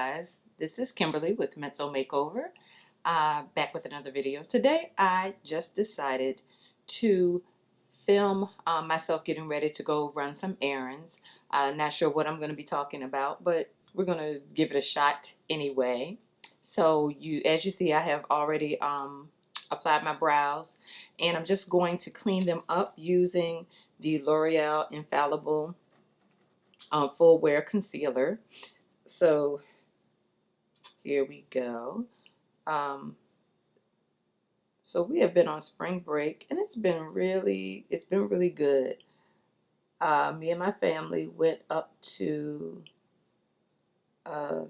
guys, this is Kimberly with Mezzo Makeover, back with another video. Today I just decided to film myself getting ready to go run some errands. Not sure what I'm going to be talking about, but we're going to give it a shot anyway. So as you see, I have already applied my brows, and I'm just going to clean them up using the L'Oreal Infallible Full Wear Concealer. So here we go. Um, so we have been on spring break, and it's been really good. Me and my family went up to uh,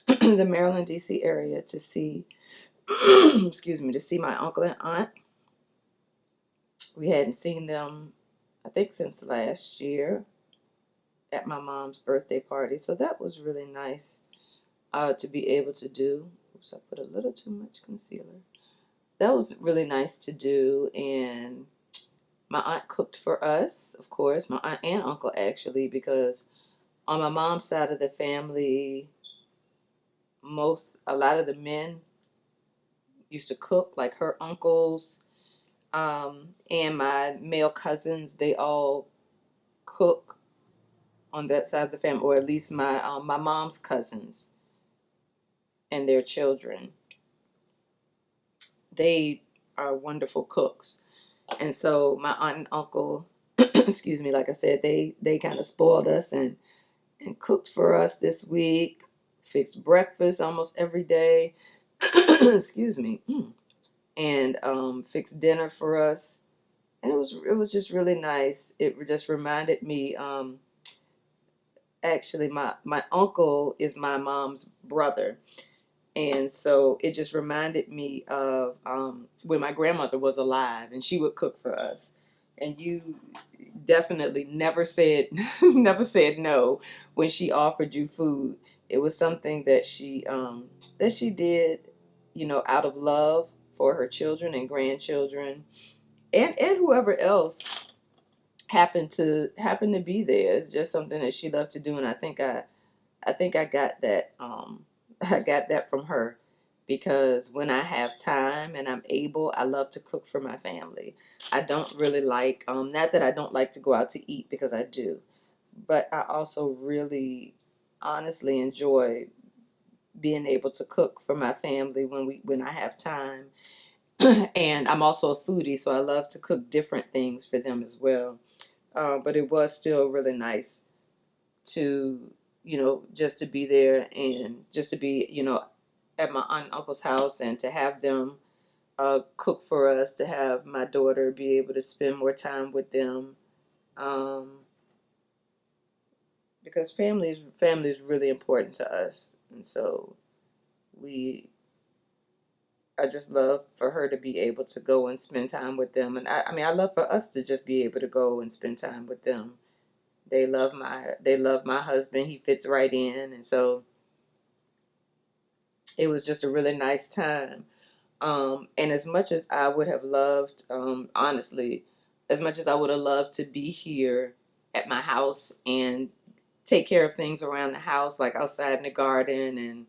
the Maryland, D.C. area to see, excuse me, to see my uncle and aunt. We hadn't seen them, I think, since last year at my mom's birthday party. So that was really nice to be able to do. Oops, I put a little too much concealer. That was really nice to do, and my aunt cooked for us, of course, my aunt and uncle actually, because on my mom's side of the family, a lot of the men used to cook, like her uncles, and my male cousins, they all cook on that side of the family, or at least my mom's cousins and their children. They are wonderful cooks. And so my aunt and uncle, excuse me, like I said, they kind of spoiled us and cooked for us this week, fixed breakfast almost every day, excuse me, and fixed dinner for us. And it was just really nice. It just reminded me, actually, my uncle is my mom's brother. And so it just reminded me of when my grandmother was alive and she would cook for us. And you definitely never said never said no when she offered you food. It was something that she did, out of love for her children and grandchildren and whoever else happened to be there. It's just something that she loved to do, and I think I got that I got that from her, because when I have time and I'm able, I love to cook for my family. I don't really like, not that I don't like to go out to eat, because I do, but I also really honestly enjoy being able to cook for my family when I have time. And I'm also a foodie, so I love to cook different things for them as well. But it was still really nice to, just to be there and just to be, at my aunt and uncle's house, and to have them cook for us, to have my daughter be able to spend more time with them, um, because family is really important to us, and so we I just love for her to be able to go and spend time with them, and I mean I love for us to just be able to go and spend time with them. They love my husband. He fits right in, and so it was just a really nice time. And as much as I would have loved, honestly, as much as I would have loved to be here at my house and take care of things around the house, like outside in the garden, and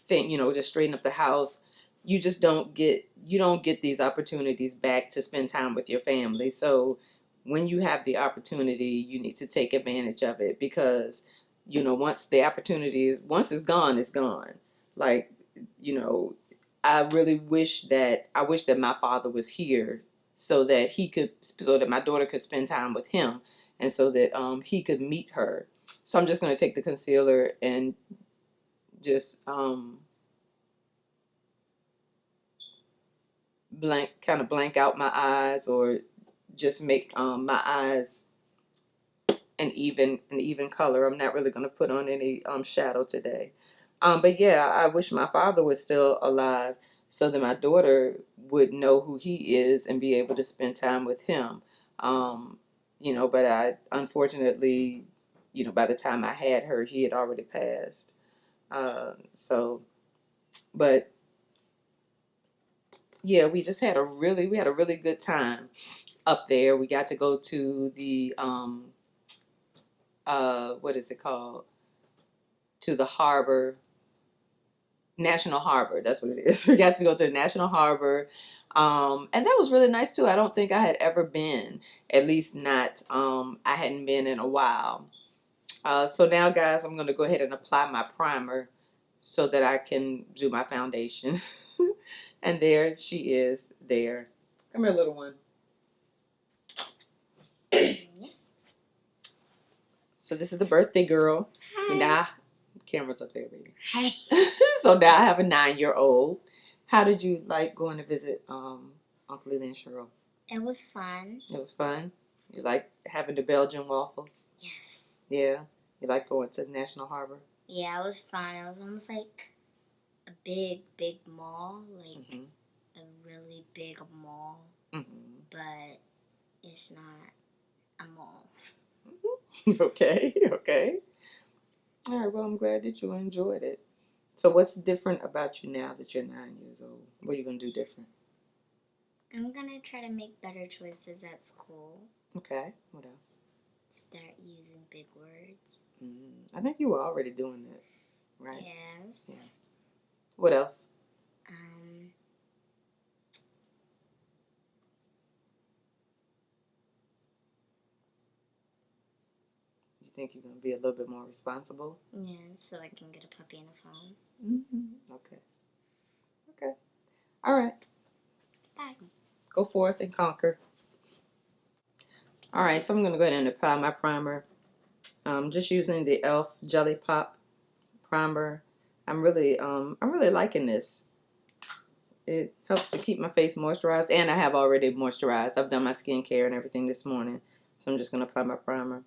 just straighten up the house, you don't get these opportunities back to spend time with your family. So when you have the opportunity, you need to take advantage of it, because once it's gone, it's gone. Like, you know, I wish that my father was here, so that my daughter could spend time with him, and so that he could meet her. So I'm just going to take the concealer and just blank out my eyes, or just make my eyes an even color. I'm not really going to put on any shadow today. But yeah, I wish my father was still alive, so that my daughter would know who he is and be able to spend time with him. But I unfortunately, by the time I had her, he had already passed. So, but yeah, we had a really good time up there. We got to go to the what is it called? To the harbor. National Harbor. That's what it is. We got to go to the National Harbor. And that was really nice too. I don't think I had ever been, at least not, I hadn't been in a while. So now, guys, I'm going to go ahead and apply my primer so that I can do my foundation. And there she is there. Come here, little one. Yes. So this is the birthday girl. Hi. Now, camera's up there, baby. Hi. So now I have a 9-year-old. How did you like going to visit Uncle Lily and Cheryl? It was fun. It was fun? You like having the Belgian waffles? Yes. Yeah? You like going to the National Harbor? Yeah, it was fun. It was almost like a big mall. Like a really big mall. But it's not a mall. Okay, okay. All right, well, I'm glad that you enjoyed it. So what's different about you now that you're 9 years old? What are you going to do different? I'm going to try to make better choices at school. Okay, what else? Start using big words. I think you were already doing that, right? Yes. Yeah. What else? You think you're going to be a little bit more responsible? Yeah, so I can get a puppy and a phone. Okay. Okay. All right. Bye. Go forth and conquer. All right, so I'm going to go ahead and apply my primer. Just using the e.l.f. Jellypop primer. I'm really liking this. It helps to keep my face moisturized, and I have already moisturized. I've done my skincare and everything this morning, so I'm just going to apply my primer.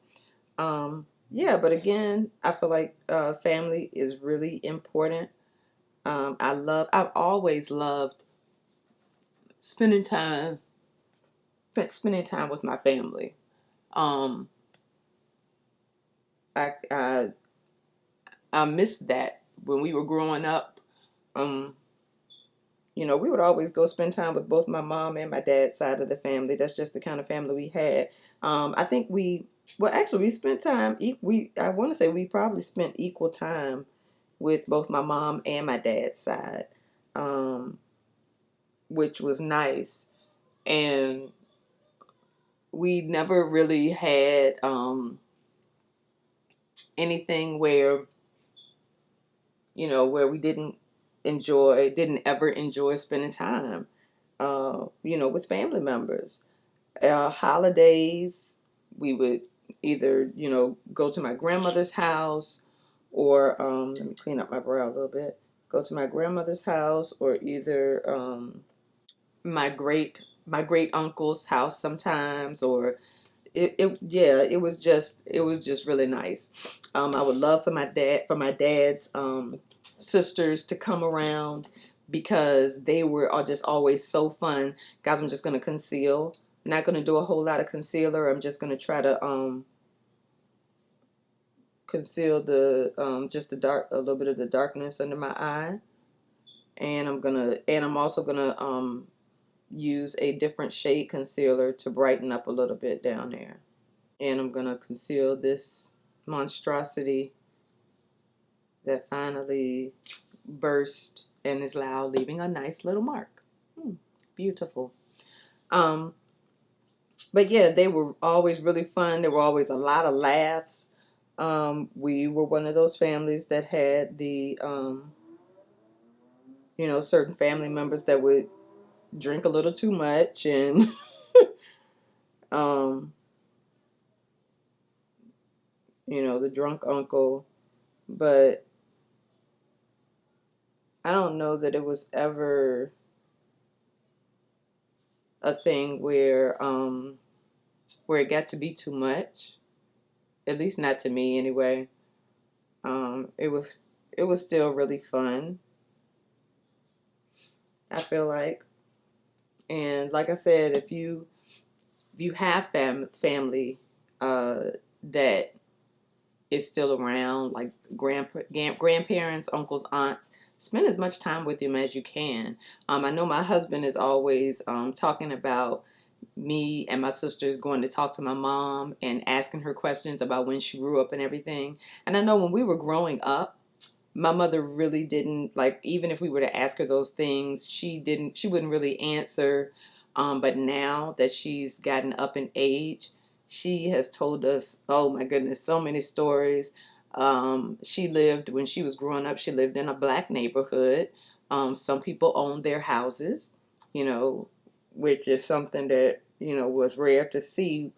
Yeah, but again, I feel like family is really important. I've always loved spending time with my family. I missed that when we were growing up. You know, we would always go spend time with both my mom and my dad's side of the family. That's just the kind of family we had. I think we spent time. I want to say we probably spent equal time with both my mom and my dad's side, which was nice. And we never really had anything where, you know, where we didn't ever enjoy spending time, you know, with family members. Holidays, we would either, you know, go to my grandmother's house, or let me clean up my brow a little bit. Go to my grandmother's house, or either my great uncle's house sometimes, or it was just really nice. I would love for my dad's sisters to come around, because they were all just always so fun. Guys, I'm just gonna conceal. I'm not gonna do a whole lot of concealer. I'm just gonna try to conceal the just a little bit of the darkness under my eye, and I'm also gonna use a different shade concealer to brighten up a little bit down there. And I'm going to conceal this monstrosity that finally burst and is loud, leaving a nice little mark. Beautiful. But yeah, they were always really fun. There were always a lot of laughs. We were one of those families that had the, you know, certain family members that would drink a little too much, and you know, the drunk uncle. But I don't know that it was ever a thing where it got to be too much. At least not to me anyway. It was still really fun, I feel like. And like I said, if you have family that is still around, like grandparents, uncles, aunts, spend as much time with them as you can. I know my husband is always talking about me and my sisters going to talk to my mom and asking her questions about when she grew up and everything. And I know when we were growing up, my mother really didn't, like, even if we were to ask her those things, she wouldn't really answer. But now that she's gotten up in age, she has told us, oh my goodness, so many stories. She lived, when she was growing up, she lived in a black neighborhood. Some people owned their houses, you know, which is something that, was rare to see.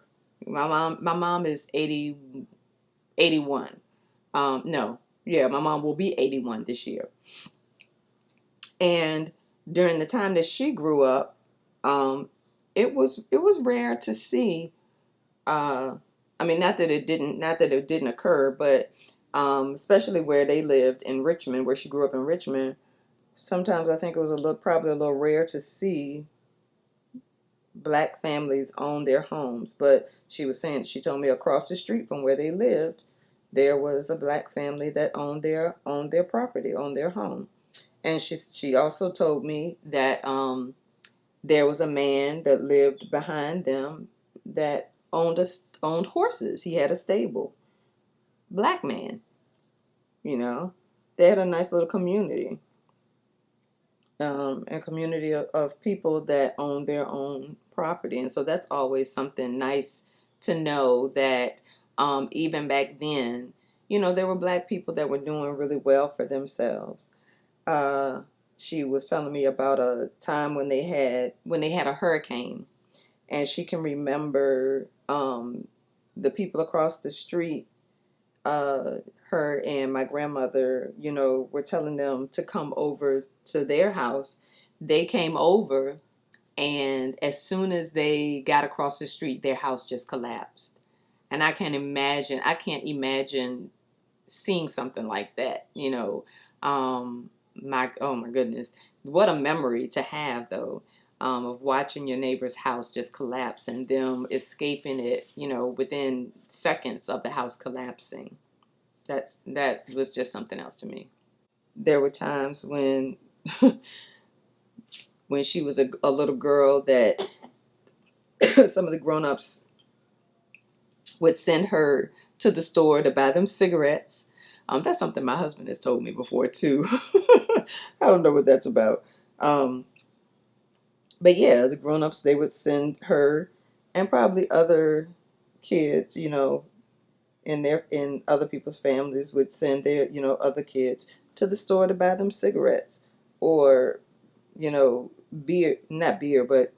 My mom is 81. No, yeah, my mom will be 81 this year. And during the time that she grew up, um, it was rare to see. Uh, I mean, not that it didn't occur, but especially where they lived in Richmond, where she grew up in Richmond. Sometimes I think it was probably a little rare to see black families own their homes. But she told me across the street from where they lived, there was a black family that owned their property, owned their home. And she also told me that there was a man that lived behind them that owned horses. He had a stable. Black man, you know. They had a nice little community, a community of people that own their own property. And so that's always something nice to know that even back then, there were black people that were doing really well for themselves. Uh, she was telling me about a time when they had a hurricane, and she can remember the people across the street. Uh, Her and my grandmother, were telling them to come over to their house. They came over, and as soon as they got across the street, their house just collapsed. And I can't imagine seeing something like that. My oh my goodness, what a memory to have though, of watching your neighbor's house just collapse and them escaping it, within seconds of the house collapsing. That was just something else to me. There were times when she was a little girl that some of the grown-ups would send her to the store to buy them cigarettes. That's something my husband has told me before too. I don't know what that's about. Um, but yeah, the grown-ups, they would send her and probably other kids, in other people's families would send their, other kids to the store to buy them cigarettes or, beer, not beer, but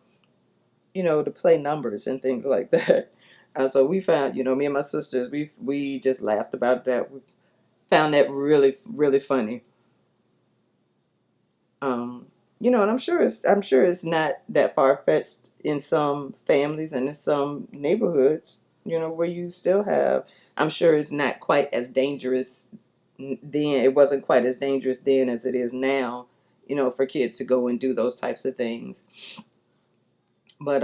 to play numbers and things like that. So we found, me and my sisters, we just laughed about that. We found that really, really funny. Um, and I'm sure it's not that far fetched in some families and in some neighborhoods, where you still have. I'm sure it's not quite as dangerous then. It wasn't quite as dangerous then as it is now, for kids to go and do those types of things. But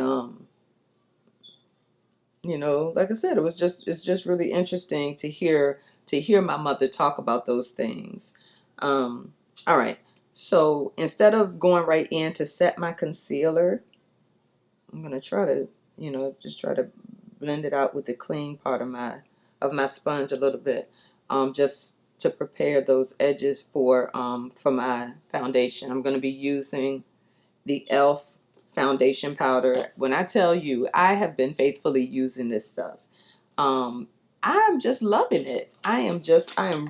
like I said, it's just really interesting to hear my mother talk about those things. All right. So instead of going right in to set my concealer, I'm gonna try to, just try to blend it out with the clean part of my sponge a little bit, just to prepare those edges for my foundation. I'm gonna be using the e.l.f. foundation powder. When I tell you, I have been faithfully using this stuff. Um, I'm just loving it. I am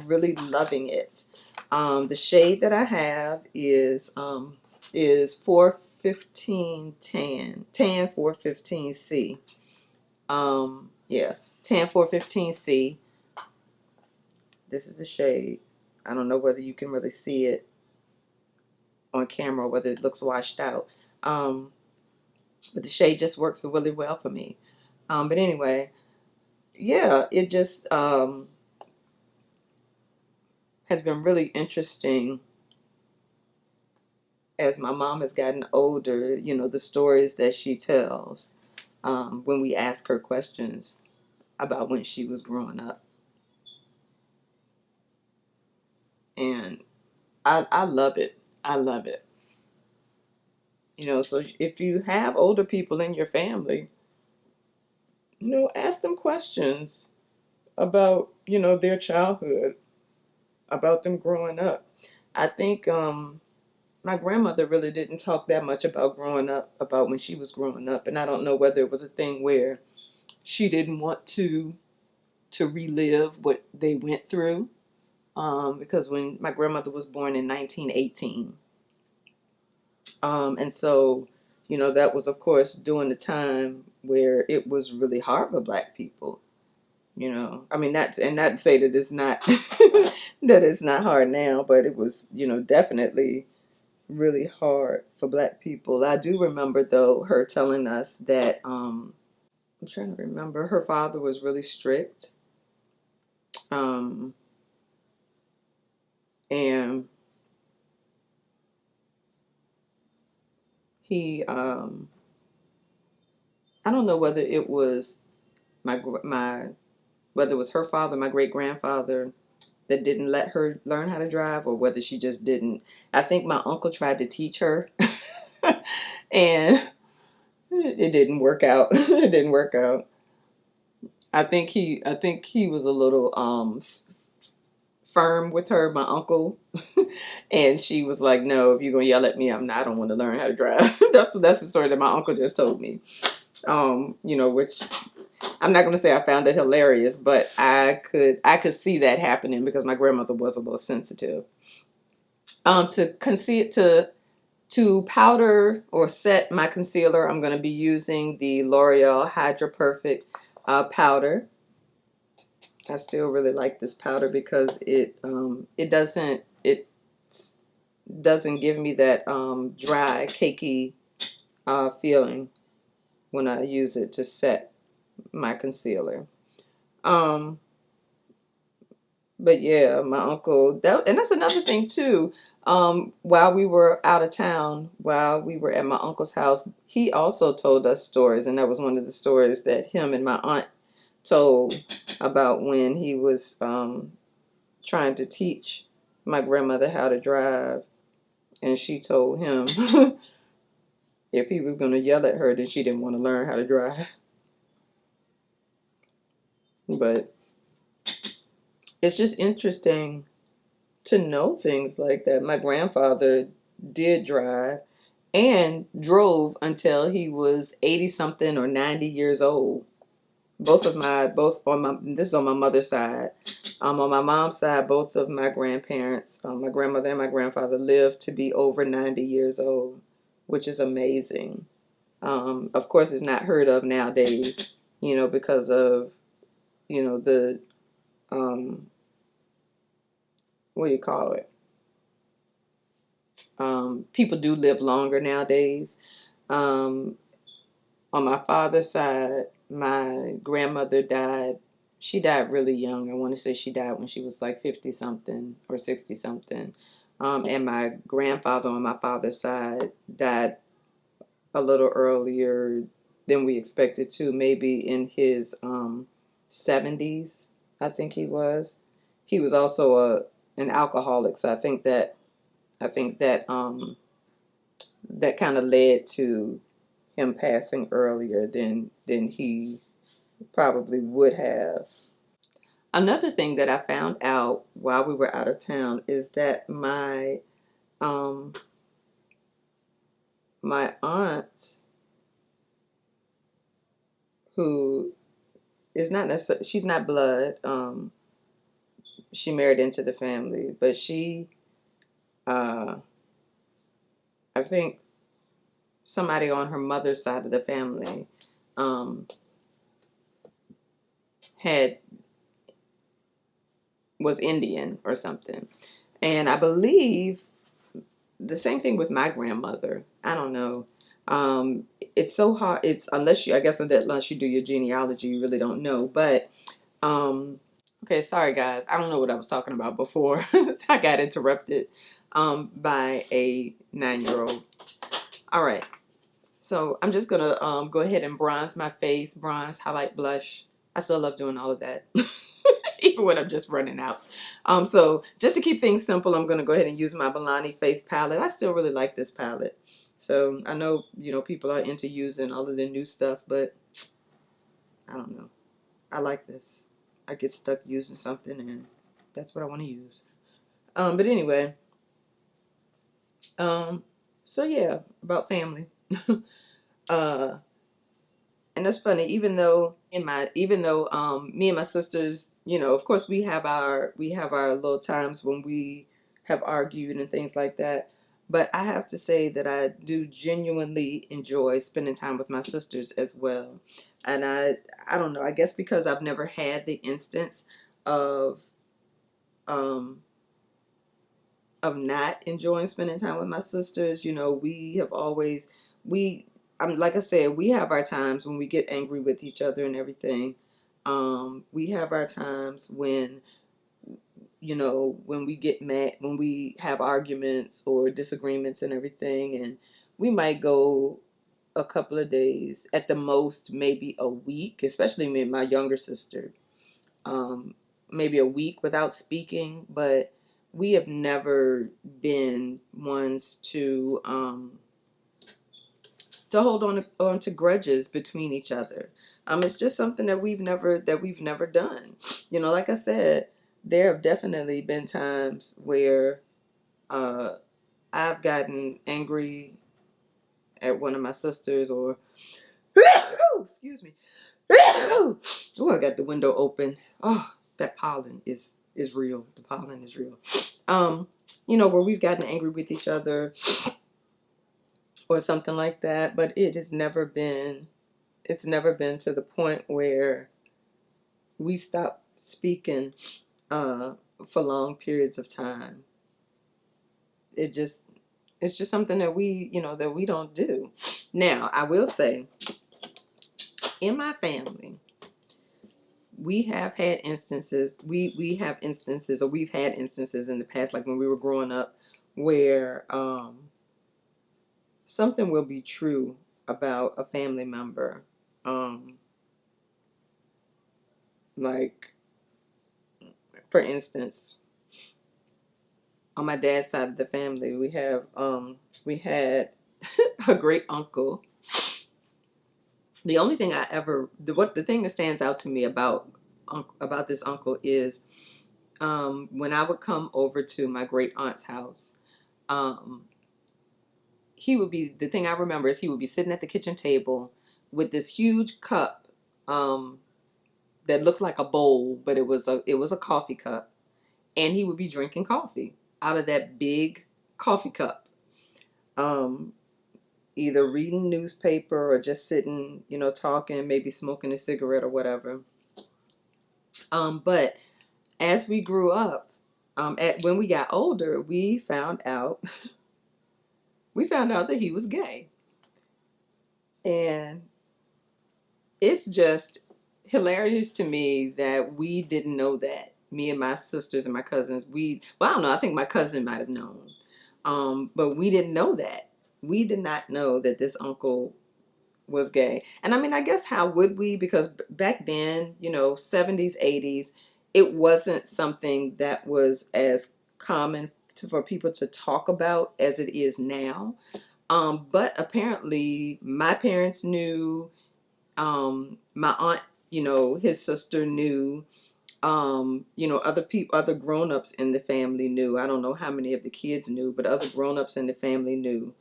really loving it. The shade that I have is 415 tan 415C. Yeah, tan 415C. This is the shade. I don't know whether you can really see it on camera, whether it looks washed out. Um, but the shade just works really well for me. But anyway, yeah, it just has been really interesting as my mom has gotten older, the stories that she tells when we ask her questions about when she was growing up. And I love it. I love it. So if you have older people in your family, ask them questions about, their childhood. about them growing up. I think my grandmother really didn't talk that much about growing up, about when she was growing up, and I don't know whether it was a thing where she didn't want to relive what they went through. Because when my grandmother was born in 1918, and so that was of course during the time where it was really hard for Black people. I mean, not to say that it's not that it's not hard now, but it was definitely really hard for Black people. I do remember though her telling us that I'm trying to remember, her father was really strict, um, and he I don't know whether it was my whether it was her father, my great grandfather, that didn't let her learn how to drive, or whether she just didn't. I think my uncle tried to teach her, and it didn't work out. It didn't work out. I think he was a little firm with her, my uncle, and she was like, "No, if you're gonna yell at me, I don't want to learn how to drive." That's the story that my uncle just told me. Which I'm not gonna say I found it hilarious, but I could see that happening because my grandmother was a little sensitive. To conceal to powder or set my concealer, I'm going to be using the L'Oreal Hydra Perfect powder. I still really like this powder because it doesn't give me that dry, cakey feeling when I use it to set my concealer. Um, but yeah, my uncle, and that's another thing too. While we were out of town, while we were at my uncle's house, he also told us stories, and that was one of the stories that him and my aunt told about when he was trying to teach my grandmother how to drive, and she told him if he was going to yell at her, then she didn't want to learn how to drive. But it's just interesting to know things like that. My grandfather did drive and drove until he was 80 something or 90 years old. Both on my this is on my mother's side. On my mom's side, both of my grandparents, my grandmother and my grandfather, lived to be over 90 years old, which is amazing. Of course, it's not heard of nowadays, because of the what do you call it? People do live longer nowadays. Um, on my father's side, my grandmother died. She died really young. I want to say she died when she was like 50 something or 60 something. And my grandfather on my father's side died a little earlier than we expected to, maybe in his 70s, I think he was. He was also an alcoholic, so I think that that kind of led to him passing earlier than he probably would have. Another thing that I found out while we were out of town is that um my aunt, who is not necessarily, she's not blood, she married into the family, but she uh I think somebody on her mother's side of the family um had was Indian or something. And I believe the same thing with my grandmother. I don't know. It's so hard. It's unless you, I guess, unless you do your genealogy, you really don't know. But okay, sorry guys, I don't know what I was talking about before. I got interrupted by a 9-year-old. All right, so I'm just gonna go ahead and bronze my face, bronze, highlight, blush. I still love doing all of that. Even when I'm just running out. So just to keep things simple, I'm going to go ahead and use my Milani face palette. I still really like this palette. So I know, people are into using all of the new stuff, but I don't know. I like this. I get stuck using something and that's what I want to use. But anyway, so yeah, about family. uh, and that's funny. Even though me and my sisters, you know, of course we have our little times when we have argued and things like that. But I have to say that I do genuinely enjoy spending time with my sisters as well. And I don't know. I guess because I've never had the instance of um not enjoying spending time with my sisters. You know, we have always we I'm like I said, we have our times when we get angry with each other and everything. We have our times when, you know, when we get mad, when we have arguments or disagreements and everything, and we might go a couple of days, at the most maybe a week, especially me and my younger sister, um, maybe a week without speaking, but we have never been ones to hold on to grudges between each other. It's just something that we've never done. You know, like I said, there have definitely been times where uh, I've gotten angry at one of my sisters, or excuse me. Oh, I got the window open. Oh, that pollen is real. The pollen is real. You know, where we've gotten angry with each other or something like that, but it's never been to the point where we stop speaking uh for long periods of time. It just it's just something that that we don't do. Now, I will say, in my family, we have had instances, we have instances, or we've had instances in the past, like when we were growing up, where something will be true about a family member. Um, like, for instance, on my dad's side of the family, we had a great uncle. The only thing the thing that stands out to me about this uncle is when I would come over to my great aunt's house. Um, he would be the thing I remember is he would be sitting at the kitchen table with this huge cup um, that looked like a bowl, but it was a coffee cup, and he would be drinking coffee out of that big coffee cup. Um, Either reading newspaper or just sitting, you know, talking, maybe smoking a cigarette or whatever. But as we grew up, when we got older, we found out that he was gay, and it's just hilarious to me that we didn't know that. Me and my sisters and my cousins, I don't know. I think my cousin might have known, but we didn't know that. We did not know that this uncle was gay. And I mean, I guess how would we? Because back then, you know, 70s, 80s, it wasn't something that was as common for people to talk about as it is now. But apparently, my parents knew. My aunt, you know, his sister knew. You know, other people, other grown-ups in the family knew. I don't know how many of the kids knew, but other grown-ups in the family knew.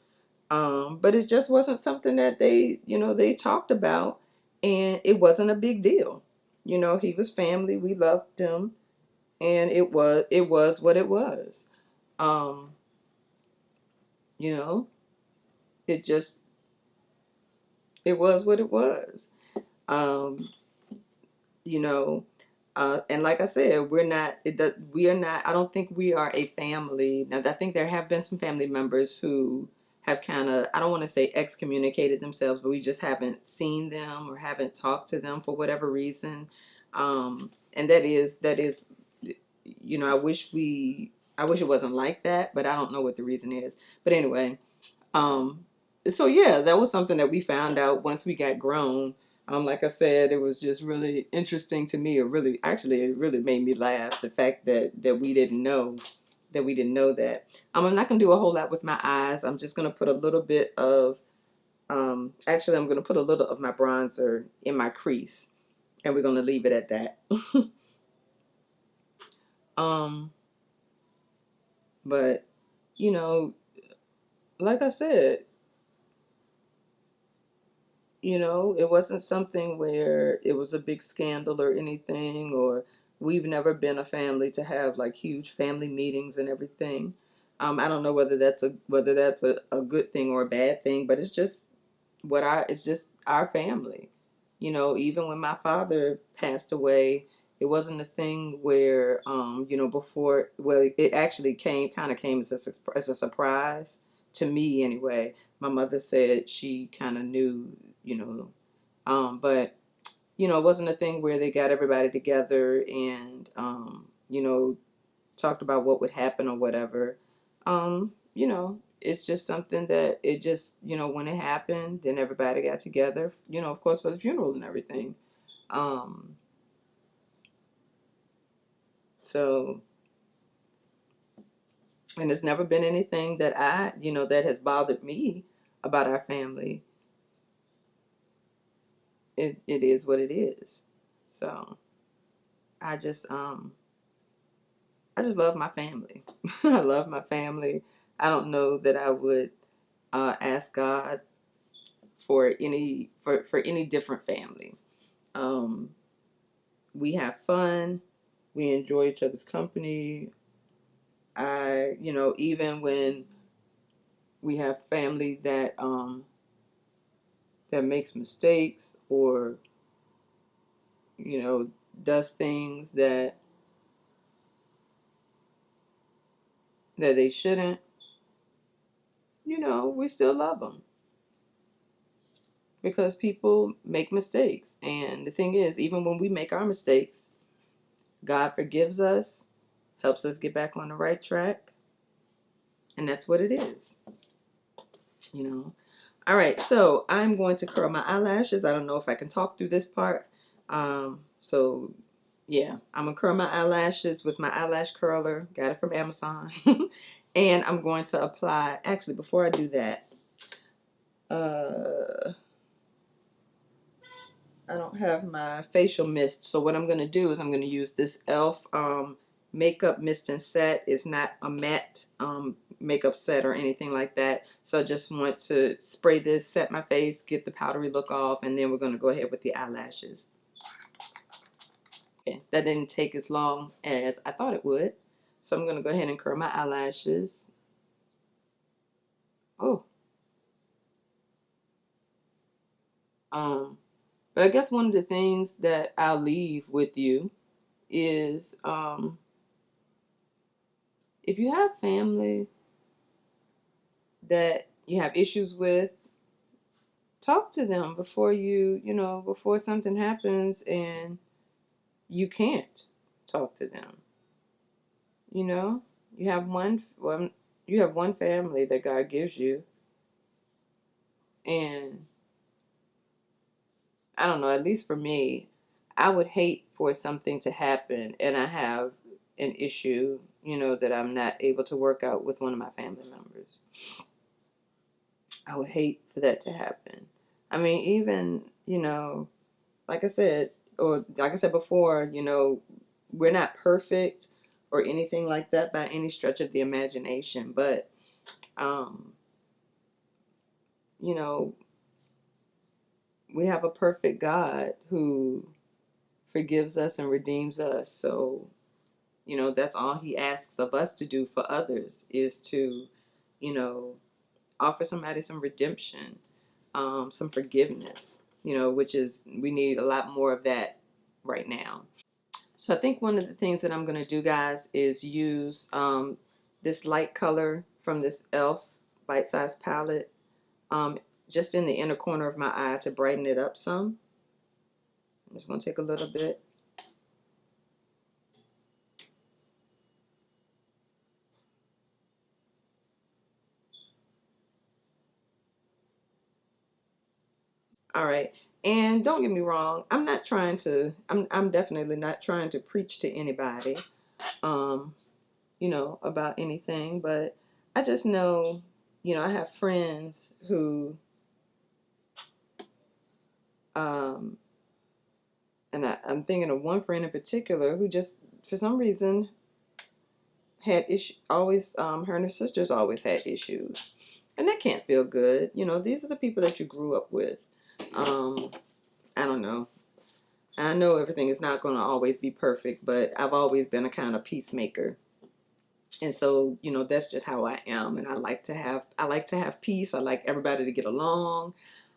But it just wasn't something that they talked about, and it wasn't a big deal. You know, he was family. We loved him, and it was what it was. Um, you know, it just it was what it was. Um, you know, and like I said, we are not. I don't think we are a family. Now, I think there have been some family members who have kind of, I don't want to say excommunicated themselves, but we just haven't seen them or haven't talked to them for whatever reason. And that is, you know, I wish it wasn't like that, but I don't know what the reason is. But anyway, um, so yeah, that was something that we found out once we got grown. Like I said, it was just really interesting to me. It really made me laugh. The fact that we didn't know that. I'm not gonna do a whole lot with my eyes. I'm just gonna put a little bit of, actually, I'm gonna put a little of my bronzer in my crease, and we're gonna leave it at that. um, But, you know, like I said, it wasn't something where it was a big scandal or anything, or we've never been a family to have like huge family meetings and everything. I don't know whether that's a good thing or a bad thing, but it's just our family. Even when my father passed away, it wasn't a thing where before, well, it actually came as a surprise to me anyway. My mother said she kind of knew, you know, but it wasn't a thing where they got everybody together and talked about what would happen or whatever. It's just something that it just, when it happened, then everybody got together, of course, for the funeral and everything. Um, so, and it's never been anything that that has bothered me about our family. It is what it is. So, I just, um, I just love my family. I love my family. I don't know that I would ask God for any different family. Um, we have fun. We enjoy each other's company. Even when we have family that makes mistakes or you know does things that they shouldn't, we still love them because people make mistakes. And the thing is, even when we make our mistakes, God forgives us, helps us get back on the right track, and that's what it is. you know. All right, so I'm going to curl my eyelashes. I don't know if I can talk through this part. So yeah, I'm gonna curl my eyelashes with my eyelash curler. Got it from Amazon. And I'm going to apply, actually, before I do that, uh, I don't have my facial mist. So what I'm going to do is I'm going to use this e.l.f. Makeup Mist and Set. It's not a matte makeup set or anything like that. So I just want to spray this, set my face, get the powdery look off, and then we're going to go ahead with the eyelashes. Okay, that didn't take as long as I thought it would. So I'm going to go ahead and curl my eyelashes. Oh, but I guess one of the things that I'll leave with you is if you have family that you have issues with, talk to them before before something happens and you can't talk to them. You know, you have one family that God gives you, and I don't know, at least for me, I would hate for something to happen and I have an issue, that I'm not able to work out with one of my family members. I would hate for that to happen. I mean, even, like I said, or like I said before, we're not perfect or anything like that by any stretch of the imagination, but, um, you know, we have a perfect God who forgives us and redeems us. So, that's all he asks of us to do for others is to, you know, offer somebody some redemption, some forgiveness, which is, we need a lot more of that right now. So I think one of the things that I'm going to do, guys, is use this light color from this e.l.f. Bite Size palette um, just in the inner corner of my eye to brighten it up some. I'm just going to take a little bit. All right. And don't get me wrong, I'm definitely not trying to preach to anybody, um, about anything, but I just know, I have friends who, um, and I'm thinking of one friend in particular who just, for some reason, had issues. Always, her and her sisters always had issues, and that can't feel good. You know, these are the people that you grew up with. I don't know. I know everything is not going to always be perfect, but I've always been a kind of peacemaker. And so, you know, that's just how I am. And I like to have peace. I like everybody to get along.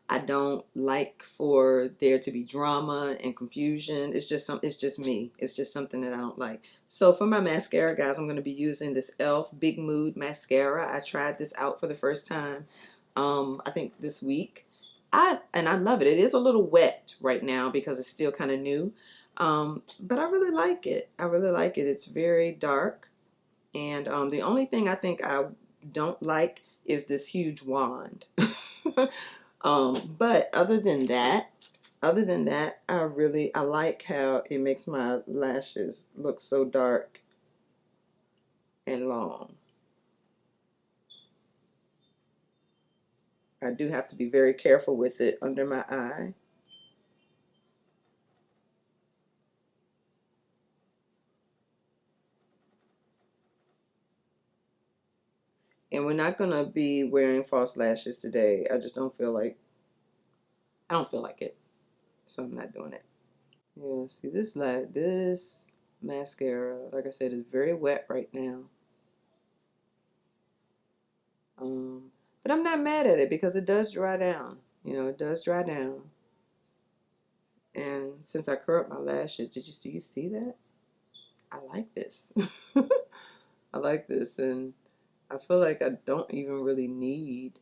I don't like for there to be drama and confusion. It's just me. It's just something that I don't like. So for my mascara, guys, I'm going to be using this e.l.f. Big Mood Mascara. I tried this out for the first time, I think this week. I love it. It is a little wet right now because it's still kind of new. But I really like it. I really like it. It's very dark. And the only thing I think I don't like is this huge wand. But other than that, I like how it makes my lashes look so dark and long. I do have to be very careful with it under my eye. And we're not gonna be wearing false lashes today. I just don't feel like I don't feel like it. So I'm not doing it. Yeah, see this mascara, like I said, is very wet right now. But I'm not mad at it because it does dry down. You know, it does dry down. And since I curl up my lashes, do you see that? I like this. I like this, and I feel like I don't even really need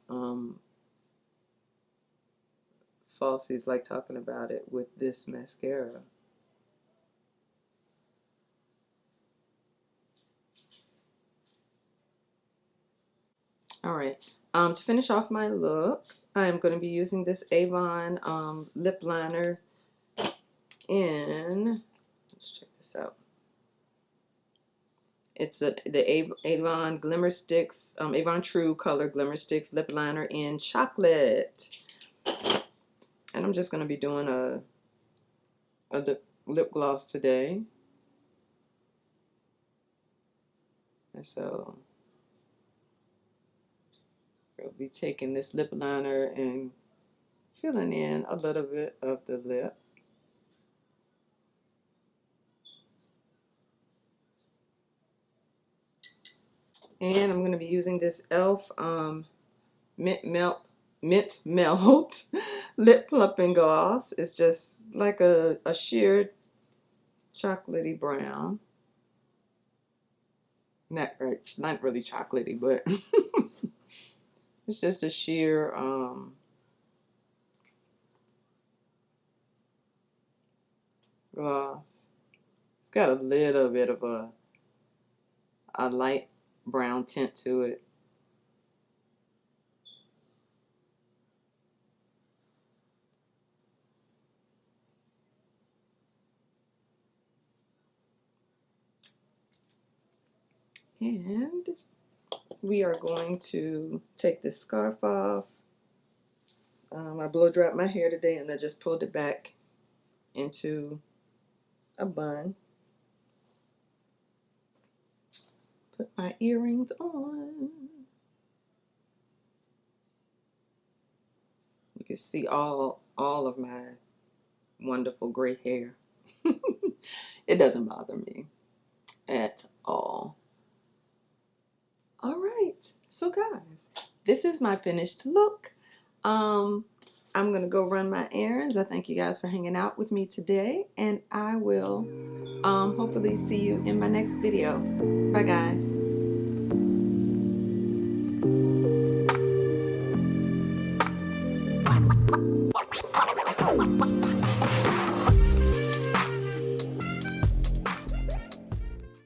falsies like talking about it with this mascara. All right. To finish off my look, I am going to be using this Avon lip liner in. Let's check this out. It's the Avon Glimmersticks, Avon True Color Glimmersticks lip liner in chocolate. And I'm just going to be doing a lip gloss today. And so I'll be taking this lip liner and filling in a little bit of the lip. And I'm going to be using this e.l.f. Mint Melt Lip Plumping Gloss. It's just like a sheer chocolatey brown. Not really chocolatey, but it's just a sheer gloss. It's got a little bit of a light brown tint to it. And we are going to take this scarf off. I blow dried my hair today and I just pulled it back into a bun. Put my earrings on. You can see all of my wonderful gray hair. It doesn't bother me at all. All right, so guys, this is my finished look. I'm gonna go run my errands. I thank you guys for hanging out with me today, and I will hopefully see you in my next video. Bye guys.